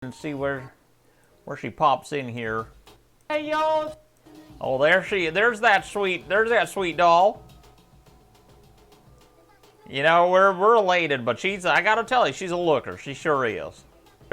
and see where she pops in here. Hey y'all! Oh, there's that sweet doll. You know, we're elated, but I gotta tell you, she's a looker. She sure is.